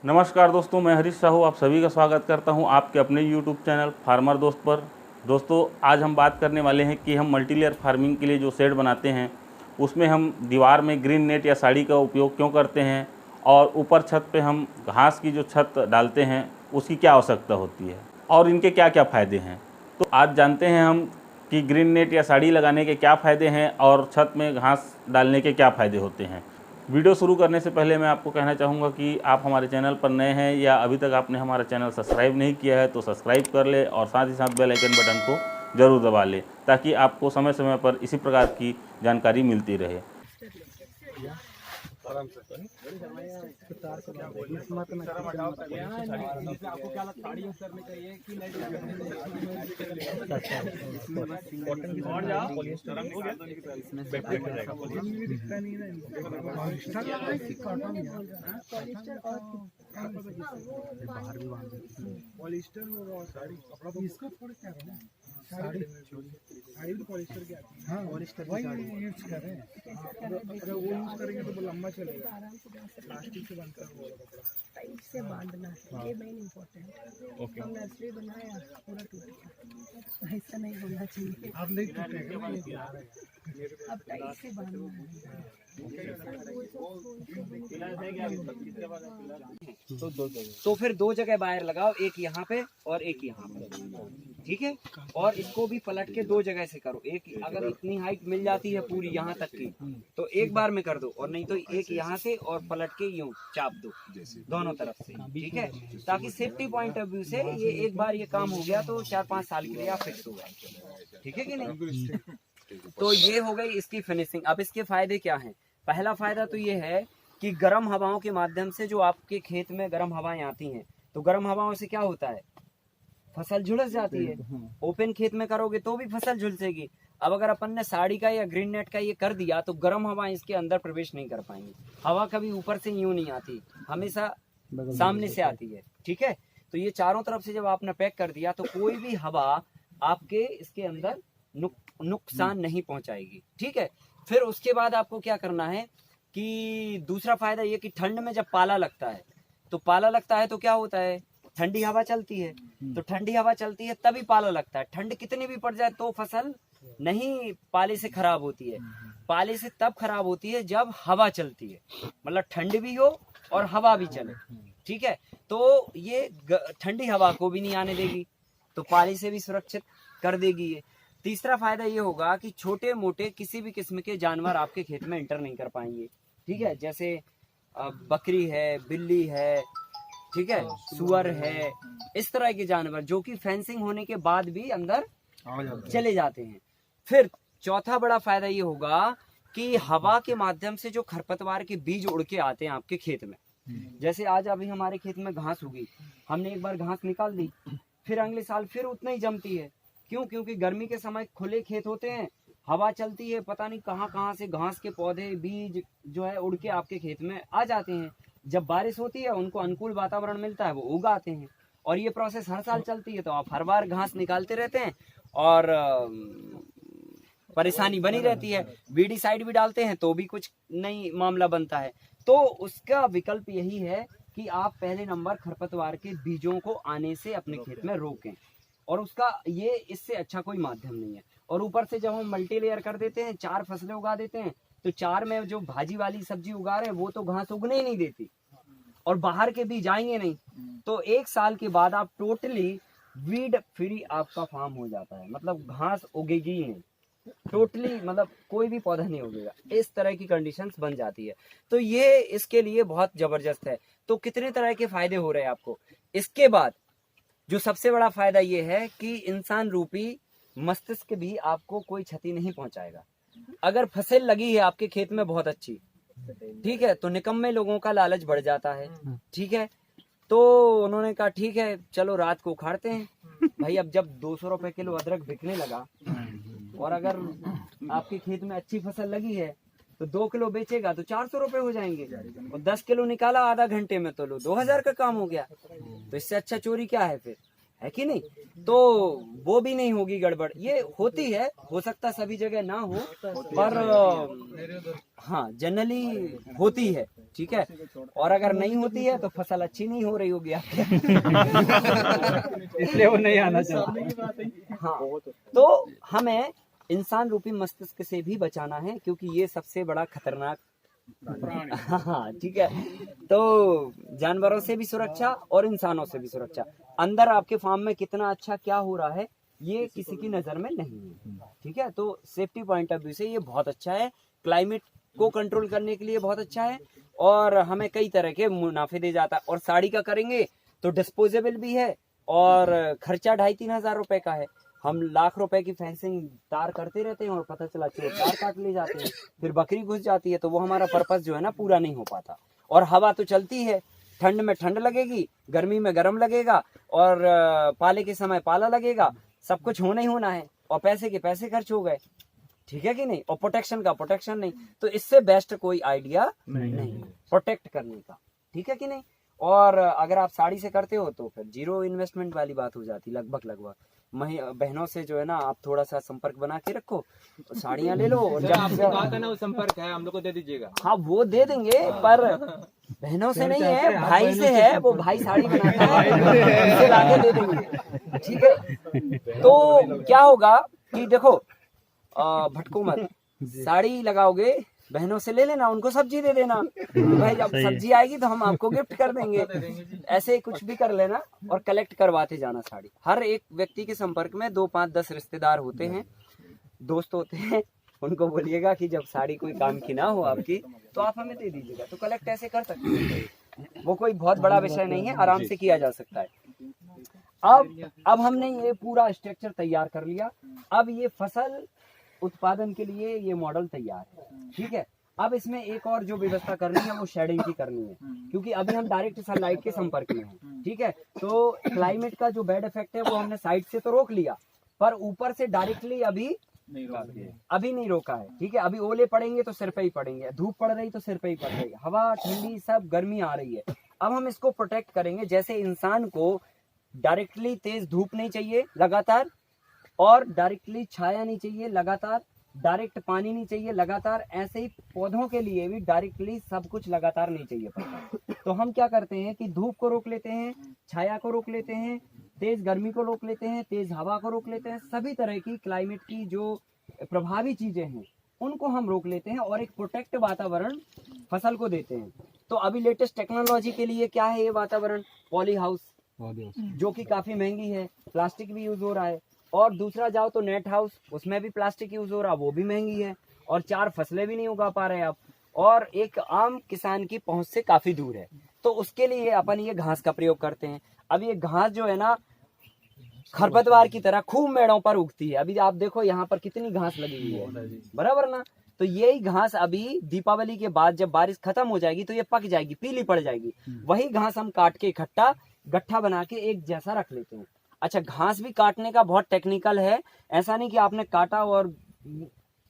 नमस्कार दोस्तों, मैं हरीश साहू आप सभी का स्वागत करता हूं आपके अपने YouTube चैनल फार्मर दोस्त पर। दोस्तों, आज हम बात करने वाले हैं कि हम मल्टीलेयर फार्मिंग के लिए जो शेड बनाते हैं उसमें हम दीवार में ग्रीन नेट या साड़ी का उपयोग क्यों करते हैं और ऊपर छत पे हम घास की जो छत डालते हैं उसकी क्या आवश्यकता होती है और इनके क्या क्या फ़ायदे हैं। तो आज जानते हैं हम कि ग्रीन नेट या साड़ी लगाने के क्या फ़ायदे हैं और छत में घास डालने के क्या फ़ायदे होते हैं। वीडियो शुरू करने से पहले मैं आपको कहना चाहूँगा कि आप हमारे चैनल पर नए हैं या अभी तक आपने हमारा चैनल सब्सक्राइब नहीं किया है तो सब्सक्राइब कर ले और साथ ही साथ बेल आइकन बटन को ज़रूर दबा ले ताकि आपको समय समय पर इसी प्रकार की जानकारी मिलती रहे। पॉलिस्टर और साड़ी कपड़ा तो इसका थोड़ा क्या है ना, साड़ी साड़ी भी पॉलिस्टर की आती है। हाँ, पॉलिस्टर वही यूज कर रहे हैं। अगर वो यूज करेंगे तो वो लंबा चलेगा। प्लास्टिक से बनता है वो कपड़ा, टाइट से बांधना है, ये मेन इम्पोर्टेंट। ओके, हम नर्सरी बनाया पूरा टूट गया, ऐसा नहीं होना चाहिए। आप नहीं टूटेगा ना, ये बना रहे हैं। अब टाइट से बांधना है। तो फिर दो जगह वायर लगाओ, एक यहाँ पे और एक यहाँ पे, ठीक है। और इसको भी पलट के दो जगह से करो। एक अगर इतनी हाइट मिल जाती है पूरी यहाँ तक की तो एक बार में कर दो, और नहीं तो एक यहाँ से और पलट के यूं चाप दो दोनों तरफ से, ठीक है। ताकि सेफ्टी पॉइंट ऑफ व्यू से ये एक बार ये काम हो गया तो 4-5 साल के लिए आप फिक्स हो गए, ठीक है कि नहीं। तो ये हो गई इसकी फिनिशिंग। अब इसके फायदे क्या हैं? पहला फायदा तो ये है कि गर्म हवाओं के माध्यम से जो आपके खेत में गर्म हवाएं आती हैं, तो गर्म हवाओं से क्या होता है, फसल झुलस जाती है। ओपन खेत में करोगे तो भी फसल झुलसेगी। अब अगर अपन ने साड़ी का या ग्रीन नेट का ये कर दिया तो गर्म हवाएं इसके अंदर प्रवेश नहीं कर पाएंगी। हवा कभी ऊपर से यूं नहीं आती, हमेशा सामने से आती है, ठीक है। तो ये चारों तरफ से जब आपने पैक कर दिया तो कोई भी हवा आपके इसके अंदर नुकसान नहीं पहुंचाएगी, ठीक है। फिर उसके बाद आपको क्या करना है कि दूसरा फायदा ये कि ठंड में जब पाला लगता है तो क्या होता है, ठंडी हवा चलती है। तो ठंडी हवा चलती है तभी पाला लगता है। ठंड कितनी भी पड़ जाए तो फसल नहीं पाले से खराब होती है। पाले से तब खराब होती है जब हवा चलती है, मतलब ठंड भी हो और हवा भी चले, ठीक है। तो ये ठंडी हवा को भी नहीं आने देगी, तो पाले से भी सुरक्षित कर देगी ये। तीसरा फायदा ये होगा कि छोटे मोटे किसी भी किस्म के जानवर आपके खेत में एंटर नहीं कर पाएंगे, ठीक है। जैसे बकरी है, बिल्ली है, ठीक है, सुअर है, इस तरह के जानवर जो कि फेंसिंग होने के बाद भी अंदर चले जाते हैं। फिर चौथा बड़ा फायदा ये होगा कि हवा के माध्यम से जो खरपतवार के बीज उड़ के आते हैं आपके खेत में, जैसे आज अभी हमारे खेत में घास उगी, हमने एक बार घास निकाल दी, फिर अगले साल फिर उतना ही जमती है। क्यों? क्योंकि गर्मी के समय खुले खेत होते हैं, हवा चलती है, पता नहीं कहाँ कहाँ से घास के पौधे बीज जो है उड़ के आपके खेत में आ जाते हैं। जब बारिश होती है उनको अनुकूल वातावरण मिलता है, वो उगाते हैं। और ये प्रोसेस हर साल चलती है, तो आप हर बार घास निकालते रहते हैं और परेशानी बनी रहती है। वीडिसाइड भी डालते हैं तो भी कुछ नहीं मामला बनता है। तो उसका विकल्प यही है कि आप पहले नंबर खरपतवार के बीजों को आने से अपने खेत में रोकें, और उसका ये इससे अच्छा कोई माध्यम नहीं है। और ऊपर से जब हम मल्टी लेयर कर देते हैं, 4 फसलें उगा देते हैं, तो 4 में जो भाजी वाली सब्जी उगा रहे हैं वो तो घास उगने ही नहीं देती और बाहर के बीज आएंगे नहीं। तो 1 साल के बाद आप टोटली वीड फ्री आपका फार्म हो जाता है, मतलब घास उगेगी ही नहीं टोटली, मतलब कोई भी पौधा नहीं उगेगा। इस तरह की कंडीशंस बन जाती है। तो ये इसके लिए बहुत जबरदस्त है। तो कितने तरह के फायदे हो रहे हैं आपको। इसके बाद जो सबसे बड़ा फायदा ये है कि इंसान रूपी मस्तिष्क भी आपको कोई क्षति नहीं पहुंचाएगा। अगर फसल लगी है आपके खेत में बहुत अच्छी, ठीक है, तो निकम्मे लोगों का लालच बढ़ जाता है, ठीक है। तो उन्होंने कहा ठीक है चलो रात को उखाड़ते हैं भाई। अब जब 200 रुपए किलो अदरक बिकने लगा और अगर आपके खेत में अच्छी फसल लगी है तो 2 किलो बेचेगा तो 400 रुपए हो जाएंगे, और 10 किलो निकाला आधा घंटे में तो लो 2000 का काम हो गया। तो इससे अच्छा चोरी क्या है फिर, है कि नहीं? तो वो भी नहीं होगी गड़बड़। ये होती है, हो सकता सभी जगह ना हो, पर हाँ जनरली होती है, ठीक है। और अगर नहीं होती है तो फसल अच्छी नहीं हो रही होगी आपके इसलिए वो नहीं आना चाहिए। हाँ, तो हमें इंसान रूपी मस्तिष्क से भी बचाना है, क्योंकि ये सबसे बड़ा खतरनाक हाँ ठीक है। तो जानवरों से भी सुरक्षा और इंसानों से भी सुरक्षा। अंदर आपके फार्म में कितना अच्छा क्या हो रहा है ये किसी की नजर में नहीं है, ठीक है। तो सेफ्टी पॉइंट ऑफ व्यू से ये बहुत अच्छा है, क्लाइमेट को कंट्रोल करने के लिए बहुत अच्छा है, और हमें कई तरह के मुनाफे दे जाता है। और साड़ी का करेंगे तो डिस्पोजेबल भी है, और खर्चा 2,500-3 हजार रुपए का है। हम लाख रुपए की फेंसिंग तार करते रहते हैं और पता चला चोर तार काट ले जाते हैं, फिर बकरी घुस जाती है, तो वो हमारा पर्पस जो है ना पूरा नहीं हो पाता। और हवा तो चलती है, ठंड में ठंड लगेगी, गर्मी में गर्म लगेगा, और पाले के समय पाला लगेगा, सब कुछ होना ही होना है, और पैसे के पैसे खर्च हो गए, ठीक है कि नहीं। और प्रोटेक्शन का प्रोटेक्शन नहीं, तो इससे बेस्ट कोई आइडिया नहीं प्रोटेक्ट करने का, ठीक है कि नहीं। और अगर आप साड़ी से करते हो तो फिर जीरो इन्वेस्टमेंट वाली बात हो जाती लगभग। बहनों से जो है ना आप थोड़ा सा संपर्क बना के रखो, साड़ियाँ ले लो, और जब आपको कहा था ना वो संपर्क है, हम लोग को दे दीजिएगा। हाँ वो दे देंगे, पर बहनों से नहीं है, भाई से है, वो भाई साड़ी बनाता है, उनसे लाके दे देंगे, ठीक है। तो क्या होगा कि देखो भटको मत, साड़ी लगाओगे बहनों से ले लेना, उनको सब्जी दे देना, भाई जब सब्जी आएगी तो हम आपको गिफ्ट कर देंगे, ऐसे कुछ भी कर लेना, और कलेक्ट करवाते जाना साड़ी। हर एक व्यक्ति के संपर्क में 2, 5, 10 रिश्तेदार होते हैं, दोस्त होते हैं, उनको बोलिएगा कि जब साड़ी कोई काम की ना हो आपकी तो आप हमें दे दीजिएगा, तो कलेक्ट ऐसे कर सकते हैं। वो कोई बहुत बड़ा विषय नहीं है, आराम से किया जा सकता है। अब हमने ये पूरा स्ट्रक्चर तैयार कर लिया, अब ये फसल उत्पादन के लिए ये मॉडल तैयार है, ठीक है। अब इसमें एक और जो व्यवस्था करनी है वो शेडिंग की करनी है, क्योंकि अभी हम डायरेक्ट सनलाइट के संपर्क में हैं, ठीक है। तो क्लाइमेट का जो बैड इफेक्ट है वो हमने साइड से तो रोक लिया, पर ऊपर से डायरेक्टली अभी नहीं रोका है, ठीक है। अभी ओले पड़ेंगे तो सिर पे ही पड़ेंगे, धूप पड़ रही तो सिर पे ही पड़ रही, हवा ठंडी सब गर्मी आ रही है। अब हम इसको प्रोटेक्ट करेंगे, जैसे इंसान को डायरेक्टली तेज धूप नहीं चाहिए लगातार, और डायरेक्टली छाया नहीं चाहिए लगातार, डायरेक्ट पानी नहीं चाहिए लगातार, ऐसे ही पौधों के लिए भी डायरेक्टली सब कुछ लगातार नहीं चाहिए पड़ता। तो हम क्या करते हैं कि धूप को रोक लेते हैं, छाया को रोक लेते हैं, तेज गर्मी को रोक लेते हैं, तेज हवा को रोक लेते हैं, सभी तरह की क्लाइमेट की जो प्रभावी चीजें हैं उनको हम रोक लेते हैं, और एक प्रोटेक्ट वातावरण फसल को देते हैं। तो अभी लेटेस्ट टेक्नोलॉजी के लिए क्या है ये वातावरण, पॉली हाउस, जो कि काफी महंगी है, प्लास्टिक भी यूज हो रहा है। और दूसरा जाओ तो नेट हाउस, उसमें भी प्लास्टिक यूज हो रहा, वो भी महंगी है, और 4 फसलें भी नहीं उगा पा रहे आप, और एक आम किसान की पहुंच से काफी दूर है। तो उसके लिए अपन ये घास का प्रयोग करते हैं। अब ये घास जो है ना खरपतवार की तरह खूब मेड़ों पर उगती है। अभी आप देखो यहाँ पर कितनी घास लगी हुई है, बराबर ना। तो यही घास अभी दीपावली के बाद जब बारिश खत्म हो जाएगी तो ये पक जाएगी, पीली पड़ जाएगी, वही घास हम काट के इकट्ठा गट्ठा बना के एक जैसा रख लेते हैं। अच्छा, घास भी काटने का बहुत टेक्निकल है, ऐसा नहीं कि आपने काटा और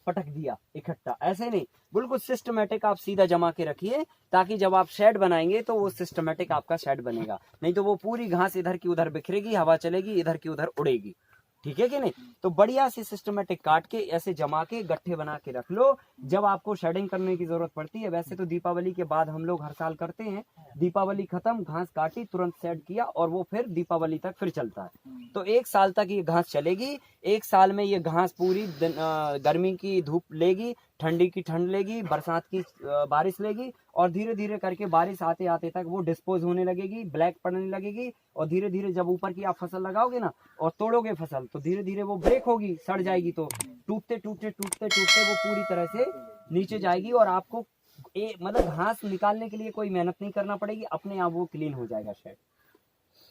पटक दिया इकट्ठा, ऐसे नहीं, बिल्कुल सिस्टमेटिक आप सीधा जमा के रखिए, ताकि जब आप शेड बनाएंगे तो वो सिस्टमेटिक आपका शेड बनेगा। नहीं तो वो पूरी घास इधर की उधर बिखरेगी, हवा चलेगी, इधर की उधर उड़ेगी, ठीक है कि नहीं। तो बढ़िया से सिस्टमेटिक काट के ऐसे जमा के गट्ठे बना के रख लो, जब आपको शेडिंग करने की जरूरत पड़ती है। वैसे तो दीपावली के बाद हम लोग हर साल करते हैं, दीपावली खत्म, घास काटी, तुरंत शेड किया, और वो फिर दीपावली तक फिर चलता है। तो 1 साल तक ये घास चलेगी। 1 साल में ये घास पूरी गर्मी की धूप लेगी, ठंडी की ठंड लेगी, बरसात की बारिश लेगी, और धीरे धीरे करके बारिश आते आते तक वो डिस्पोज होने लगेगी, ब्लैक पड़ने लगेगी, और धीरे धीरे जब ऊपर की आप फसल लगाओगे ना और तोड़ोगे फसल, तो धीरे धीरे वो ब्रेक होगी, सड़ जाएगी, तो टूटते टूटते टूटते टूटते वो पूरी तरह से नीचे जाएगी, और आपको मतलब घास निकालने के लिए कोई मेहनत नहीं करना पड़ेगी, अपने आप वो क्लीन हो जाएगा शेड,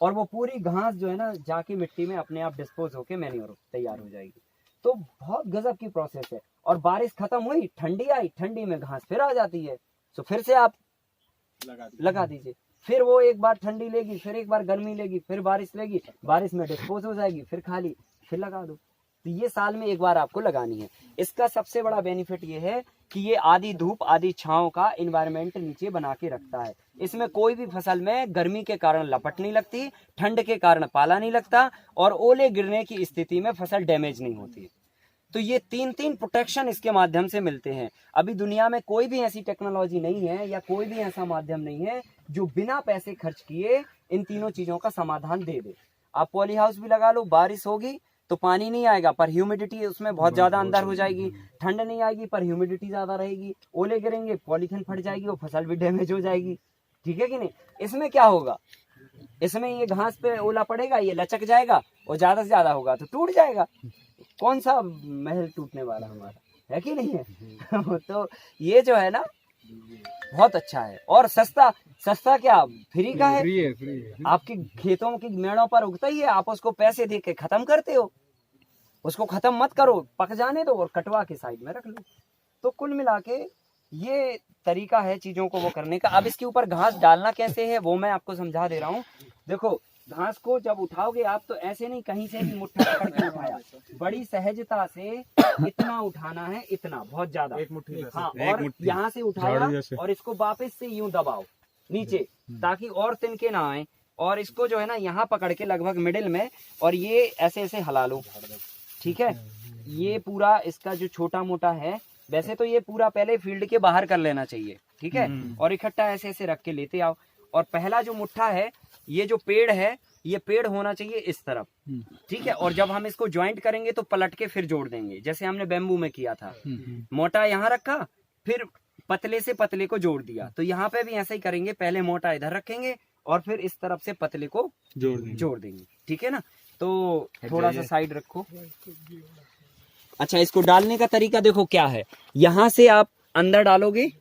और वो पूरी घास जो है ना जाके मिट्टी में अपने आप डिस्पोज होके मैन्योर तैयार हो जाएगी। तो बहुत गजब की प्रोसेस है। और बारिश खत्म हुई, ठंडी आई, ठंडी में घास फिर आ जाती है, तो फिर से आप लगा दीजिए, फिर वो एक बार ठंडी लेगी, फिर एक बार गर्मी लेगी, फिर बारिश लेगी, बारिश में डिस्पोज हो जाएगी, फिर खाली, फिर लगा दो। तो ये साल में एक बार आपको लगानी है। इसका सबसे बड़ा बेनिफिट ये है कि ये आधी धूप आधी छांव का इन्वायरमेंट नीचे बना के रखता है। इसमें कोई भी फसल में गर्मी के कारण लपट नहीं लगती, ठंड के कारण पाला नहीं लगता और ओले गिरने की स्थिति में फसल डैमेज नहीं होती। तो ये तीन प्रोटेक्शन इसके माध्यम से मिलते हैं। अभी दुनिया में कोई भी ऐसी टेक्नोलॉजी नहीं है या कोई भी ऐसा माध्यम नहीं है जो बिना पैसे खर्च किए इन तीनों चीजों का समाधान दे दे। आप पॉली हाउस भी लगा लो, बारिश होगी तो पानी नहीं आएगा पर ह्यूमिडिटी उसमें बहुत ज्यादा अंदर हो जाएगी, ठंड नहीं आएगी पर ह्यूमिडिटी ज्यादा रहेगी, ओले गिरेंगे पॉलीथिन फट जाएगी और फसल भी डैमेज हो जाएगी। ठीक है कि नहीं? इसमें क्या होगा, इसमें ये घास पे ओला पड़ेगा, ये लचक जाएगा और ज्यादा से ज्यादा होगा तो टूट जाएगा। कौन सा महल टूटने वाला हमारा, है कि नहीं है? तो ये जो है ना बहुत अच्छा है और सस्ता। सस्ता क्या, फ्री का है, फ्री है। आपके खेतों की मेड़ों पर उगता ही है, आप उसको पैसे दे के खत्म करते हो, उसको खत्म मत करो, पक जाने दो और कटवा के साइड में रख लो। तो कुल मिला के ये तरीका है चीजों को वो करने का। अब इसके ऊपर घास डालना कैसे है वो मैं आपको समझा दे रहा हूँ। देखो घास को जब उठाओगे आप तो ऐसे नहीं कहीं से भी मुट्ठा पकड़ के उठाया, बड़ी सहजता से इतना उठाना है, इतना बहुत ज्यादा, एक मुट्ठी, हाँ, और यहाँ से उठाया और इसको वापस से यूं दबाओ नीचे ताकि और तिनके ना आए, और इसको जो है ना यहाँ पकड़ के लगभग मिडिल में और ये ऐसे ऐसे हिला लो। ठीक है, ये पूरा इसका जो छोटा मोटा है, वैसे तो ये पूरा पहले फील्ड के बाहर कर लेना चाहिए। ठीक है, और इकट्ठा ऐसे ऐसे रख के लेते आओ। और पहला जो मुट्ठा है, ये जो पेड़ है, ये पेड़ होना चाहिए इस तरफ। ठीक है, और जब हम इसको ज्वाइंट करेंगे तो पलट के फिर जोड़ देंगे, जैसे हमने बैम्बू में किया था। मोटा यहाँ रखा, फिर पतले से पतले को जोड़ दिया, तो यहाँ पे भी ऐसा ही करेंगे, पहले मोटा इधर रखेंगे और फिर इस तरफ से पतले को जोड़ देंगे। ठीक है ना, तो थोड़ा सा साइड रखो। अच्छा, इसको डालने का तरीका देखो क्या है, यहाँ से आप अंदर डालोगे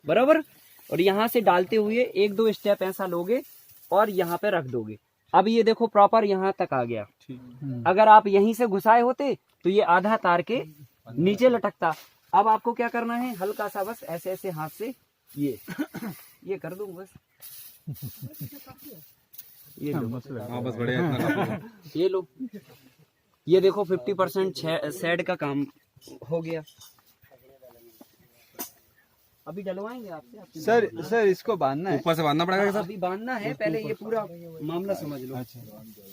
बराबर, और यहाँ से डालते हुए एक दो स्टेप ऐसा लोगे और यहाँ पे रख दोगे। अब ये देखो प्रॉपर यहाँ तक आ गया। अगर आप यहीं से घुसाए होते तो ये आधा तार के नीचे लटकता। अब आपको क्या करना है, हल्का सा बस ऐसे ऐसे हाथ से ये कर दूं बस, ये लो, बस बढ़िया, ये लो, ये देखो 50% शेड का काम हो गया। अभी डलवाएंगे आपसे सर इसको बांधना है, ऊपर से बांधना पड़ेगा सर? अभी बांधना है, पहले ये पूरा मामला समझ लो। अच्छा।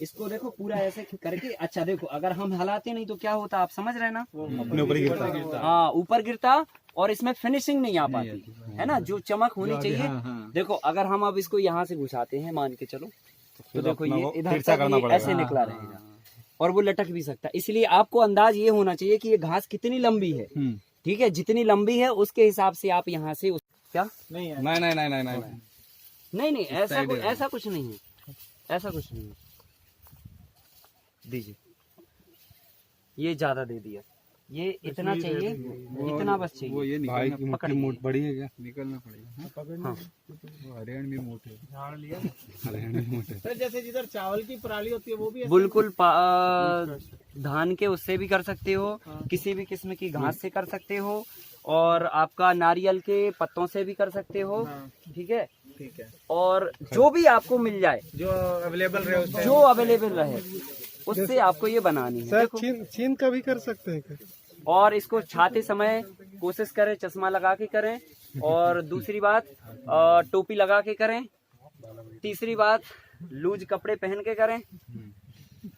इसको देखो पूरा ऐसे करके, अच्छा देखो अगर हम हलाते नहीं तो क्या होता आप समझ रहे ना, अपने ऊपर गिरता। हाँ, ऊपर गिरता और इसमें फिनिशिंग नहीं आ पाती है ना, जो चमक होनी चाहिए। देखो अगर हम अब इसको यहाँ से घुसाते हैं, मान के चलो, तो देखो ये इधर तक ऐसे निकला रहेगा और वो लटक भी सकता है। इसलिए आपको अंदाज ये होना चाहिए कि ये घास कितनी लंबी है। ठीक है, जितनी लंबी है उसके हिसाब से आप यहाँ से क्या नहीं ऐसा कुछ नहीं है, ऐसा कुछ नहीं है। दीजिए, ये ज्यादा दे दिया, ये इतना चाहिए, इतना बस चाहिए। वो ये भाई की मुट्ठी मोट बड़ी है क्या, निकलना पड़ेगा। हाँ, हरियाण भी मोटे, झाड़ लिया हरियाण भी मोटे। सर जैसे जिधर चावल की पराली होती है वो भी बिल्कुल धान के उससे भी कर सकते हो, किसी भी किस्म की घास से कर सकते हो, और आपका नारियल के पत्तों से भी कर सकते हो। ठीक है, ठीक है, और जो भी आपको मिल जाए, जो अवेलेबल रहे, जो अवेलेबल रहे उससे आपको ये बनानी है। सर छीन का भी कर सकते हैं क्या? और इसको छाते समय कोशिश करें चश्मा लगा के करें, और दूसरी बात टोपी लगा के करें, तीसरी बात लूज कपड़े पहन के करें।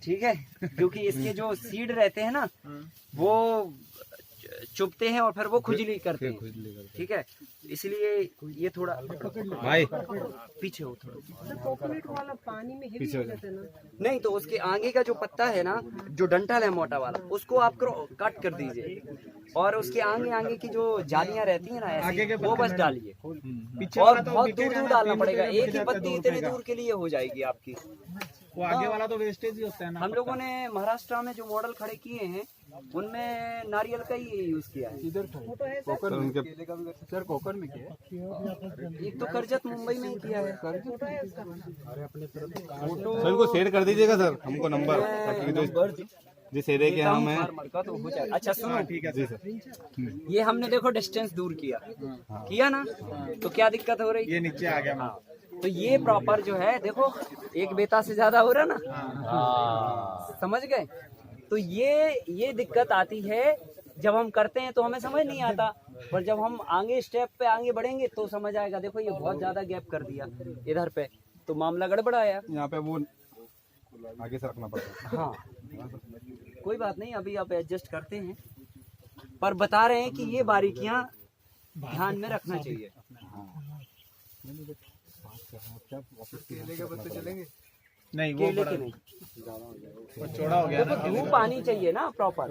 ठीक है, क्योंकि इसके जो सीड रहते हैं ना वो चुभते हैं और फिर वो खुजली करते हैं। ठीक है, इसलिए ये थोड़ा भाई पीछे हो थोड़ा। कोकोनट वाला पानी में हेवी हो जाता है ना, नहीं तो उसके आगे का जो पत्ता है ना, जो डंठल है मोटा वाला, उसको आप कट कर दीजिए, और उसके आगे की जो जालियां रहती है ना ऐसी, वो बस डालिए, और बहुत दूर दूर डालना पड़ेगा, एक ही पत्ती इतने दूर के लिए हो जाएगी आपकी। वो आगे वाला तो वेस्टेज ही होता है ना। हम लोगों ने महाराष्ट्र में जो मॉडल खड़े किए हैं उनमें नारियल का ही यूज किया है। इधर सर कोकर में किया है, एक तो करजत मुंबई में ही किया है। सर को शेयर कर दीजिएगा सर, हमको नंबर जिस एरिया के हम हैं। अच्छा सुनो, ठीक है जी सर, ये हमने देखो डिस्टेंस दूर किया ना, तो क्या दिक्कत हो रही? ये नीचे आ गया। हाँ, तो ये प्रॉपर जो है देखो एक बेता से ज्यादा हो रहा ना, समझ गए? तो ये दिक्कत आती है जब हम करते हैं तो हमें समझ नहीं आता, पर जब हम आगे स्टेप पे आगे बढ़ेंगे तो समझ आएगा। देखो ये बहुत ज्यादा गैप कर दिया इधर पे, तो मामला गड़बड़ाया। यहाँ पे वो आगे से रखना पड़ता है। हाँ कोई बात नहीं, अभी आप एडजस्ट करते हैं, पर बता रहे हैं कि ये बारीकियां ध्यान में रखना चाहिए। केले के पत्ते चलेंगे? नहीं, वो केले बड़ा के नहीं, चौड़ा हो गया ना। धूप आनी चाहिए ना प्रॉपर।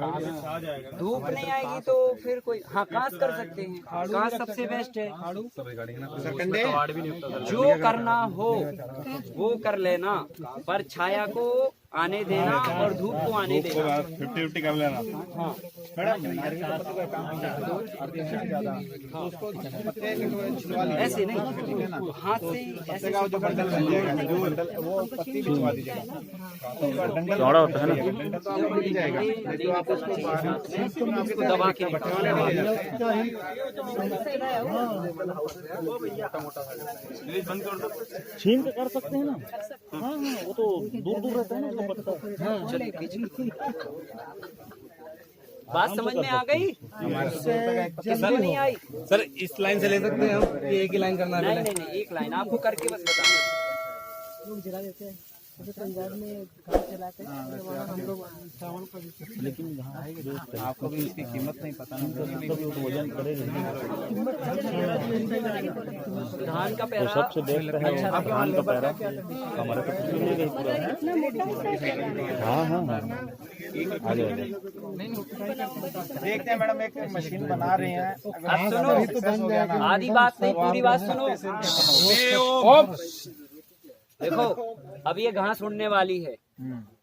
धूप नहीं आएगी तो फिर कोई, हाँ कांस कर सकते हैं, कांस सबसे बेस्ट है। जो करना हो वो कर लेना, पर छाया को आने देना और धूप को आने देना। 50-50 कर लेना। हाँ ऐसे नहीं, हाथ से ऐसे जो बंडल बन जाएगा, जो बंडल वो पत्ती भिजवा दीजिएगा। चौड़ा होता है ना। इसको दबा के छीन के कर सकते हैं ना। हाँ वो तो दूर दूर रहता है ना उसका पत्ता। बात समझ में आ गई? समझ नहीं आई? सर इस लाइन से ले सकते हैं हम, ये एक ही लाइन करना नहीं नहीं नहीं, एक लाइन आपको करके बस बताना। लोग जला देते हैं, जैसे पंजाब में घर जलाते हैं, वहाँ हम लोग सावन का भी, लेकिन आपको भी इसकी कीमत नहीं पता ना। वजन धान का पैरा सबसे बेस्ट है धान का पैरा। हमारे तो कुछ नहीं गई पूरा। इतना मोटा हाँ हाँ हाँ आ जाओ। देखते हैं मैडम, एक मशीन बना रहे हैं। अब सुनो, आधी बात नहीं पूरी बात सुनो। देखो अब ये घास उड़ने वाली है,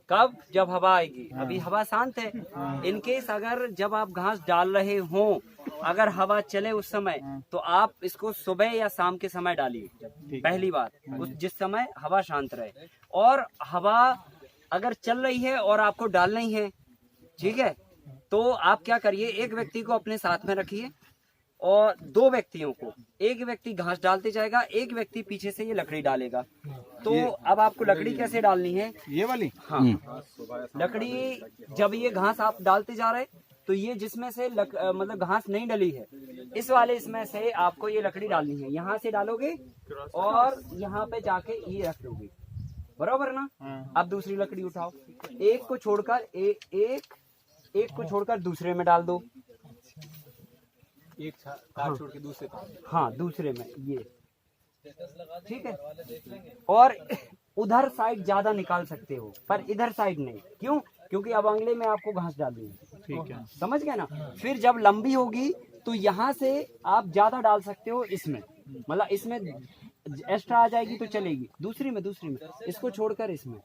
कब? जब हवा आएगी। अभी हवा शांत है। इनकेस अगर जब आप घास डाल रहे हो, अगर हवा चले उस समय, तो आप इसको सुबह या शाम के समय डालिए। पहली बात, उस जिस समय हवा शांत रहे। और हवा अगर चल रही है और आपको डालना ही है, ठीक है, तो आप क्या करिए, एक व्यक्ति को अपने साथ में रखिए और 2 व्यक्तियों को, एक व्यक्ति घास डालते जाएगा, एक व्यक्ति पीछे से ये लकड़ी डालेगा। तो अब आपको लकड़ी कैसे डालनी है? ये वाली? हाँ लकड़ी, जब ये घास आप डालते जा रहे, तो ये जिसमें से मतलब घास नहीं डली है, इस वाले इसमें से आपको ये लकड़ी डालनी है। यहाँ से डालोगे और यहाँ पे जाके ये रख दोगे, बराबर ना? अब दूसरी लकड़ी उठाओ, एक को छोड़कर एक को छोड़कर दूसरे में डाल दो। एक तार छोड़ के दूसरे तार। हाँ दूसरे में ये, ठीक है। और उधर साइड ज्यादा निकाल सकते हो, पर इधर साइड नहीं। क्यों? क्योंकि अब अगले में आपको घास डालनी है। ठीक है, समझ गए ना? फिर जब लंबी होगी तो यहाँ से आप ज्यादा डाल सकते हो इसमें, मतलब इसमें एक्स्ट्रा आ जाएगी तो चलेगी। दूसरी में इसको छोड़कर इसमें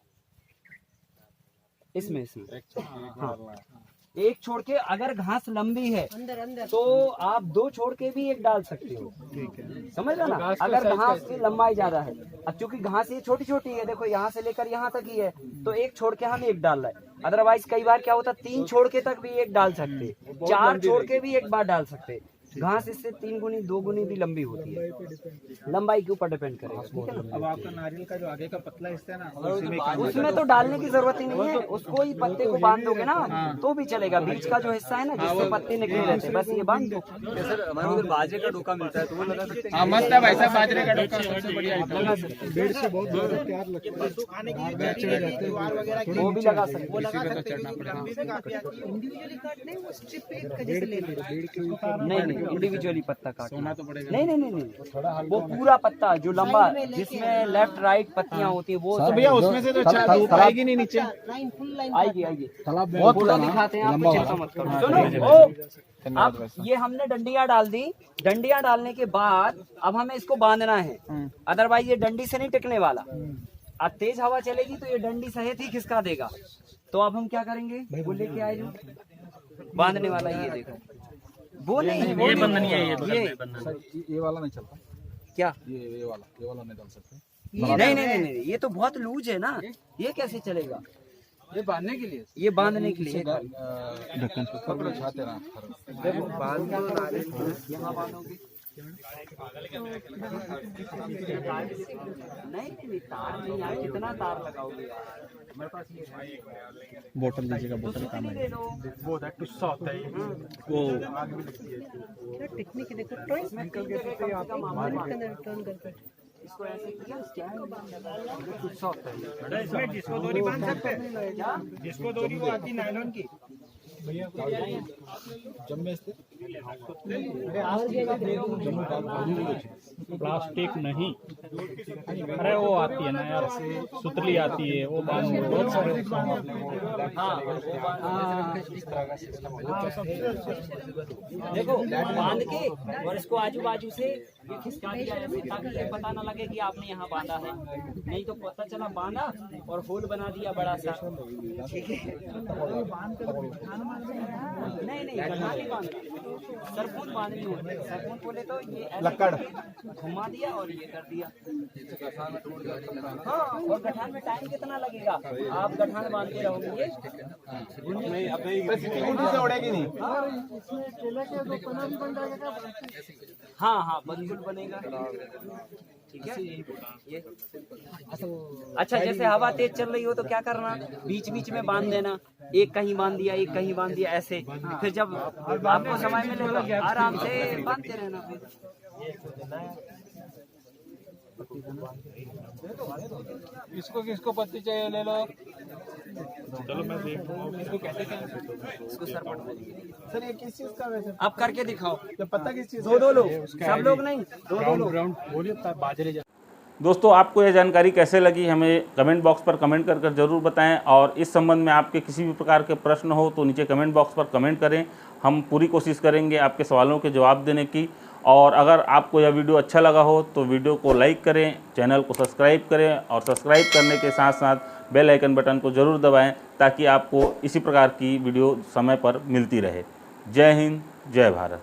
हाँ, एक छोड़ के, अगर घास लंबी है तो आप 2 छोड़ के भी एक डाल सकते हो। ठीक है। समझ रहे ना? अगर घास की लंबाई ज्यादा है, अब चूंकि घास ये छोटी छोटी है, देखो यहाँ से लेकर यहाँ तक ही है, तो एक छोड़ के हम एक डाल रहे हैं। अदरवाइज कई बार क्या होता है, 3 छोड़ के तक भी एक डाल सकते, 4 छोड़ के भी एक बार डाल सकते। घास इससे 3 गुनी 2 गुनी भी लंबी होती है, लंबाई के ऊपर डिपेंड करेगा। ठीक है ना? अब आपका नारियल का जो आगे का पतला हिस्सा है ना, उसमें तो डालने की जरूरत ही नहीं है, उसको ही पत्ते को बांध दोगे ना तो भी चलेगा। बीच का जो हिस्सा है ना, जिससे पत्ते निकले रहते हैं, बस ये बांध दो। सर हमारे उधर बाजरे का डोका मिलता है, तो वो लगा सकते हैं? मस्त है भाई साहब, बाजरे का डोका सबसे बढ़िया लगा सकते, पेड़ से बहुत ज्यादा प्यार लगता है, खाने के लिए चढ़ जाते हैं, वो भी लगा सकते। इंडिविजुअली काटने, वो स्ट्रिप पे एक जैसे ले लो। नहीं इंडिविजुअली पत्ता काटना सोना तो पड़ेगा। नहीं, वो पूरा पत्ता जो लंबा, जिसमें लेफ्ट राइट पत्तियां होती है, वो तो भैया उसमें से तो धूप आएगी नहीं नीचे? लाइन फुल लाइन आएगी। बहुत फोटो दिखाते हैं आपको, चिंता मत करो। सुनो, अब ये हमने डंडियां डाल दी। डंडियां डालने के बाद अब हमें इसको बांधना है, अदरवाइज ये डंडी से नहीं टिकने वाला। अब तेज हवा चलेगी तो ये डंडी सहित ही खिसका देगा। तो अब हम क्या करेंगे, वो लेके आए जो बांधने वाला, ये देखो, वो नहीं, ये बंधनी है, ये वाला नहीं चलता क्या? ये वाला नहीं डाल सकते? नहीं, ये तो बहुत लूज है ना, ये कैसे चलेगा? ये बांधने के लिए, ये बांधने के लिए ढक्कन से पकड़ो, छाते रहा। देखो, बांध के यहाँ बांधोगे, नहीं तार नहीं यार, कितना तार लगाओगे यार। बोतल दीजिएगा, बोतल काम दे दो। वो होता है टुस्सा होता है वो आग भी लगती है टेक्निक देखो, टर्न टर्न करके इसको ऐसे किया, टुस्सा होता है इसमें जिसको डोरी बांध सकते हैं, जिसको डोरी वो आती नायलॉन की प्लास्टिक नहीं, अरे वो आती है ना यार, सुतली आती है वो बांध बहुत सारे। देखो बांध के और इसको आजू बाजू से ये खिसका दिया ऐसे, ताकि ये पता ना लगे कि आपने यहाँ बांधा है। नहीं तो पता चला बांधा और होल बना दिया बड़ा सा। ठीक है, नहीं नहीं गठान नहीं बांधना, सरपून बांधनी होती है। सरपून बोले तो ये लक्कड़ घुमा दिया और ये कर दिया। हाँ, और गठान में टाइम कितना लगेगा? आप गठान बांधते रहोगे ये उड़ेगी नहीं। हाँ हाँ बिल्कुल बनेगा। ठीक है ये अच्छा, जैसे हवा तेज चल रही हो तो क्या करना, बीच बीच में बांध देना। एक कहीं बांध दिया, एक कहीं बांध दिया, ऐसे। फिर जब आपको समय मिले तो आराम से बांधते रहना। फिर इसको किसको पत्ती चाहिए ले लो। चलो मैं देख लूँगा इसको कैसे इसको सर पड़ सर ये किस चीज का वैसे आप करके दिखाओ। तो पता किस चीज दो लोग, सब लोग नहीं, दो लोग। बोलिए बाजरे दोस्तों, आपको यह जानकारी कैसे लगी हमें कमेंट बॉक्स पर कमेंट कर ज़रूर बताएं। और इस संबंध में आपके किसी भी प्रकार के प्रश्न हो तो नीचे कमेंट बॉक्स पर कमेंट करें। हम पूरी कोशिश करेंगे आपके सवालों के जवाब देने की। और अगर आपको यह वीडियो अच्छा लगा हो तो वीडियो को लाइक करें, चैनल को सब्सक्राइब करें और सब्सक्राइब करने के साथ साथ बेल आइकन बटन को ज़रूर दबाएं ताकि आपको इसी प्रकार की वीडियो समय पर मिलती रहे। जय हिंद, जय भारत।